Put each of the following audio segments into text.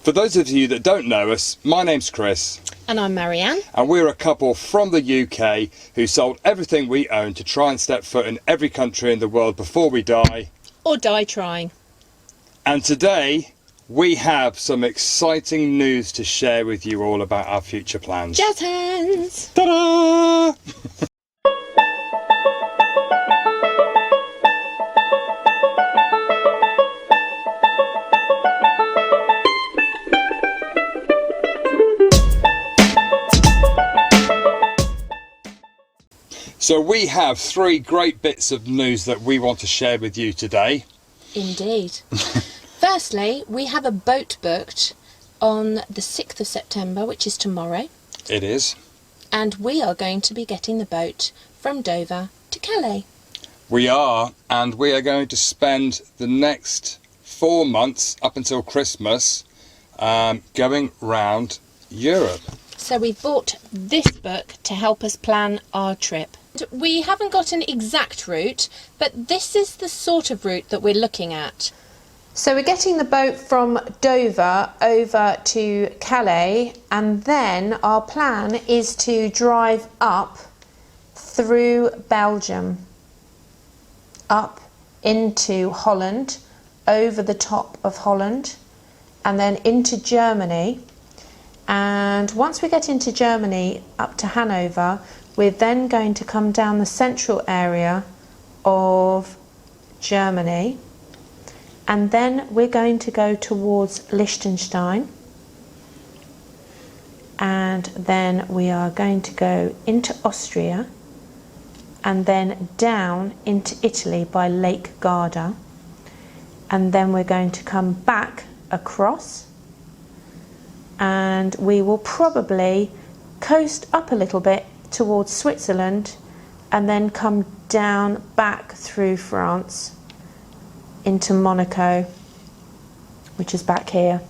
For those of you that don't know us, my name's Chris. And I'm Marianne. And we're a couple from the UK who sold everything we own to try and step foot in every country in the world before we die. Or die trying. And today we have some exciting news to share with you all about our future plans. Jazz hands! Ta-da! So we have three great bits of news that we want to share with you today. Indeed. Firstly, we have a boat booked on the 6th of September, which is tomorrow. It is. And we are going to be getting the boat from Dover to Calais. We are, and we are going to spend the next 4 months up until Christmas going round Europe. So we bought this book to help us plan our trip. We haven't got an exact route, but this is the sort of route that we're looking at. So we're getting the boat from Dover over to Calais, and then our plan is to drive up through Belgium, up into Holland, over the top of Holland, and then into Germany. And once we get into Germany up to Hanover, we're then going to come down the central area of Germany, and then we're going to go towards Liechtenstein, and then we are going to go into Austria and then down into Italy by Lake Garda, and then we're going to come back across, and we will probably coast up a little bit towards Switzerland and then come down back through France into Monaco, which is back here,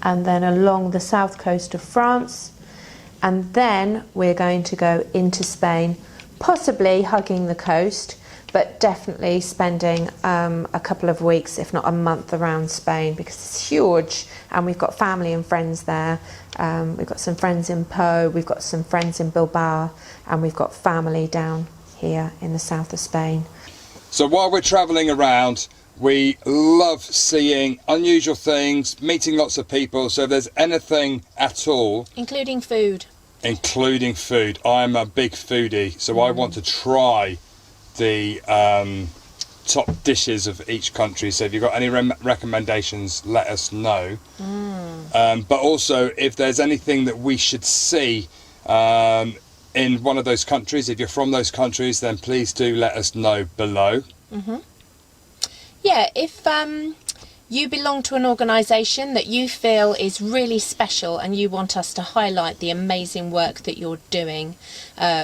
and then along the south coast of France, and then we're going to go into Spain, possibly hugging the coast, but definitely spending a couple of weeks, if not a month, around Spain, because it's huge and we've got family and friends there. We've got some friends in Po, we've got some friends in Bilbao, and we've got family down here in the south of Spain. So while we're travelling around, we love seeing unusual things, meeting lots of people. So if there's anything at all... Including food. Including food. I'm a big foodie, so I want to try the top dishes of each country. So if you've got any recommendations, let us know. But also, if there's anything that we should see in one of those countries, if you're from those countries, then please do let us know below. Yeah, if you belong to an organisation that you feel is really special and you want us to highlight the amazing work that you're doing,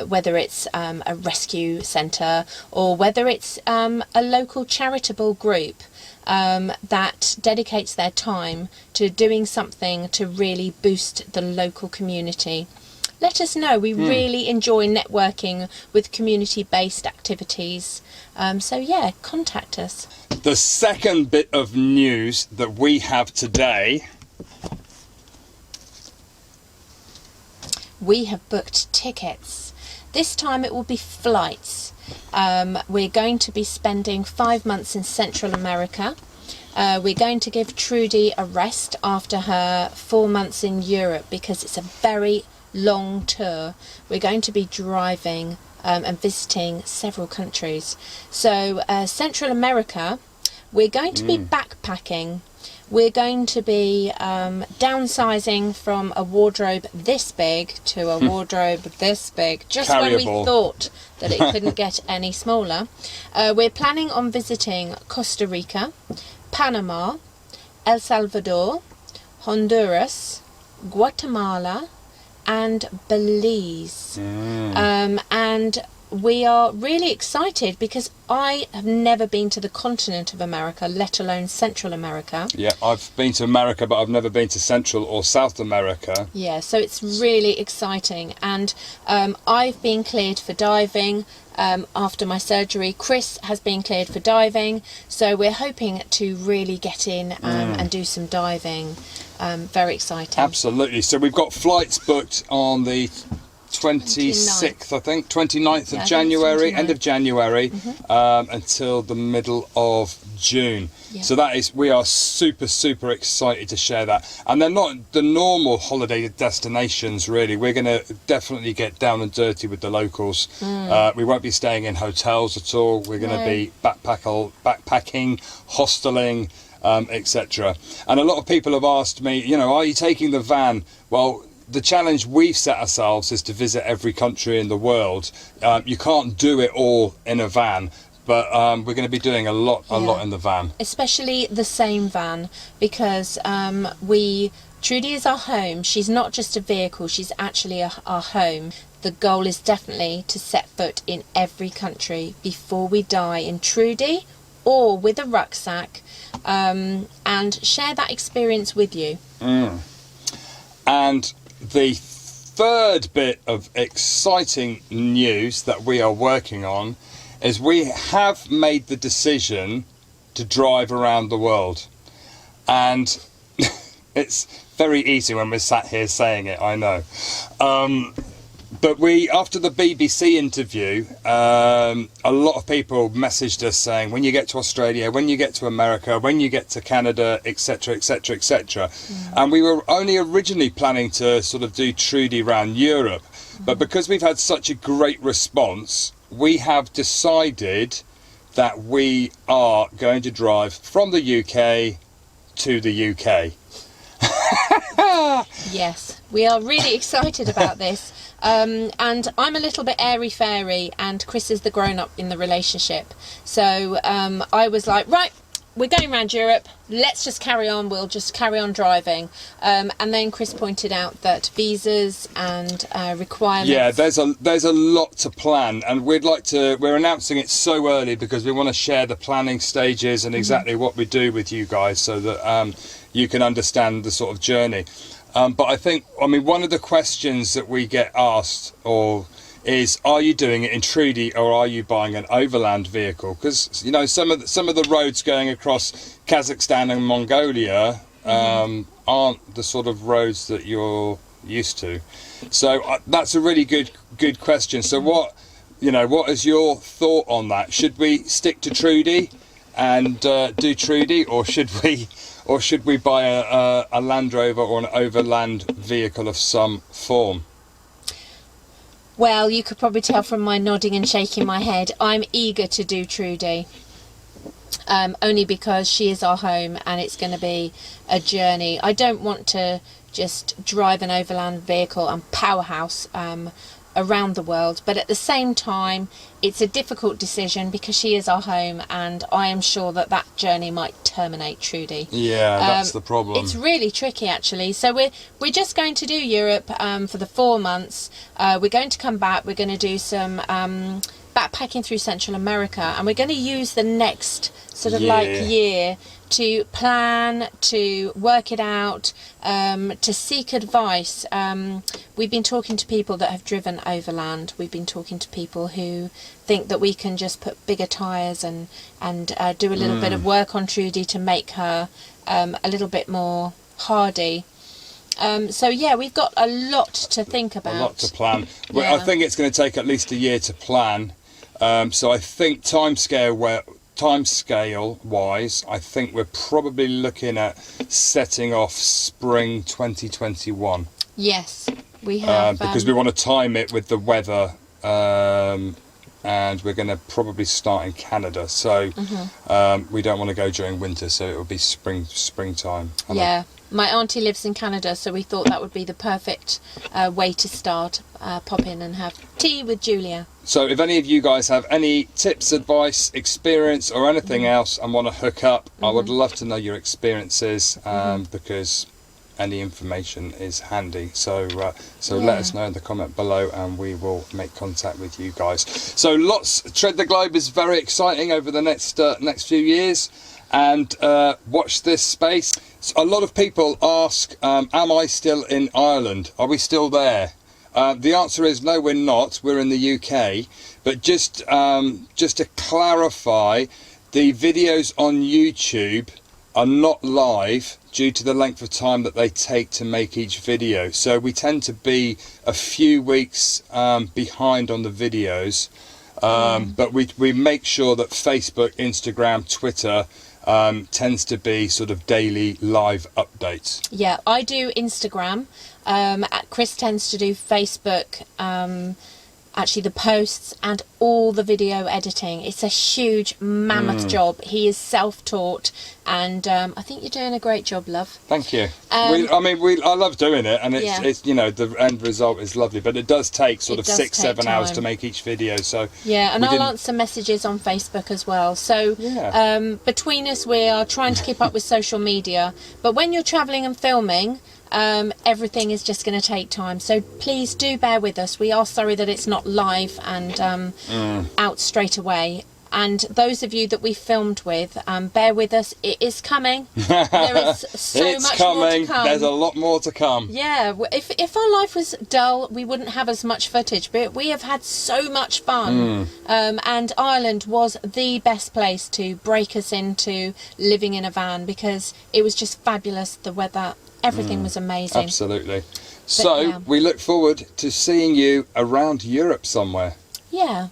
whether it's a rescue centre or whether it's a local charitable group that dedicates their time to doing something to really boost the local community, let us know. We really enjoy networking with community-based activities. So yeah, contact us. The second bit of news that we have today. We have booked tickets. This time it will be flights. We're going to be spending 5 months in Central America. We're going to give Trudy a rest after her 4 months in Europe because it's a very long tour. We're going to be driving and visiting several countries. So Central America, we're going to be backpacking. We're going to be downsizing from a wardrobe this big to a wardrobe this big, just when we thought that it couldn't get any smaller. We're planning on visiting Costa Rica, Panama, El Salvador, Honduras, Guatemala, and Belize. And we are really excited because I have never been to the continent of America, let alone Central America. Yeah, I've been to America, but I've never been to Central or South America. Yeah, so it's really exciting. And I've been cleared for diving. after my surgery. Chris has been cleared for diving, so we're hoping to really get in and do some diving. Very exciting. Absolutely. So we've got flights booked on the 26th, I think, 29th of January, end of January, until the middle of June. Yeah. So we are super excited to share that. And they're not the normal holiday destinations, really. We're going to definitely get down and dirty with the locals. We won't be staying in hotels at all. We're going to be backpacking, hosteling, etc. And a lot of people have asked me, are you taking the van? Well, the challenge we've set ourselves is to visit every country in the world. You can't do it all in a van, but we're going to be doing a lot in the van. Especially the same van, because Trudy is our home. She's not just a vehicle, she's actually our home. The goal is definitely to set foot in every country before we die in Trudy or with a rucksack, and share that experience with you. And the third bit of exciting news that we are working on is we have made the decision to drive around the world. And it's very easy when we're sat here saying it, I know. But after the BBC interview, a lot of people messaged us saying, when you get to Australia, when you get to America, when you get to Canada, etc, etc, etc. And we were only originally planning to sort of do Trudy around Europe. But because we've had such a great response, we have decided that we are going to drive from the UK to the UK. Yes, we are really excited about this. And I'm a little bit airy-fairy, and Chris is the grown-up in the relationship. So I was like, right, we're going around Europe, let's just carry on, we'll just carry on driving. And then Chris pointed out that visas and requirements... Yeah, there's a lot to plan, and we're announcing it so early because we want to share the planning stages and exactly what we do with you guys, so that you can understand the sort of journey. But I think, one of the questions that we get asked is, are you doing it in Trudy or are you buying an overland vehicle? Because, some of the roads going across Kazakhstan and Mongolia aren't the sort of roads that you're used to. So that's a really good question. So what is your thought on that? Should we stick to Trudy and do Trudy, or should we buy a Land Rover or an overland vehicle of some form? Well, you could probably tell from my nodding and shaking my head, I'm eager to do Trudy. Only because she is our home and it's going to be a journey. I don't want to just drive an overland vehicle and powerhouse around the world, but at the same time it's a difficult decision because she is our home, and I am sure that journey might terminate Trudy. Yeah, that's the problem. It's really tricky, actually. So we're just going to do Europe for the 4 months. We're going to come back, we're going to do some backpacking through Central America, and we're going to use the next sort of year to plan, to work it out, to seek advice. We've been talking to people that have driven overland. We've been talking to people who think that we can just put bigger tyres and do a little bit of work on Trudy to make her a little bit more hardy. So yeah, we've got a lot to think about. A lot to plan. Well, I think it's going to take at least a year to plan. So I think timescale wise, I think we're probably looking at setting off spring 2021. Yes, we have. Because we want to time it with the weather, and we're going to probably start in Canada. So we don't want to go during winter, so it will be springtime. Yeah. My auntie lives in Canada, so we thought that would be the perfect way to start. Pop in and have tea with Julia. So if any of you guys have any tips, advice, experience or anything else and want to hook up, I would love to know your experiences, because any information is handy. So let us know in the comment below and we will make contact with you guys. So Tread the Globe is very exciting over the next few years. And watch this space. So a lot of people ask, am I still in Ireland? Are we still there? The answer is no, we're not. We're in the UK. But just to clarify, the videos on YouTube are not live due to the length of time that they take to make each video. So we tend to be a few weeks behind on the videos. But we make sure that Facebook, Instagram, Twitter tends to be sort of daily live updates. Yeah, I do Instagram. Chris tends to do Facebook, actually the posts and all the video editing. It's a huge mammoth job. He is self-taught, and I think you're doing a great job, love. Thank you. I love doing it, and it's you know, the end result is lovely, but it does take sort of 6-7 hours to make each video. So yeah, and I'll answer messages on Facebook as well. So between us, we are trying to keep up with social media. But when you're travelling and filming, everything is just going to take time, so please do bear with us. We are sorry that it's not live and out straight away. And those of you that we filmed with, bear with us. It is coming. There is so much more to come. There's a lot more to come. Yeah, if our life was dull, we wouldn't have as much footage, but we have had so much fun. And Ireland was the best place to break us into living in a van, because it was just fabulous. The weather, everything was amazing. Absolutely. So we look forward to seeing you around Europe somewhere. Yeah.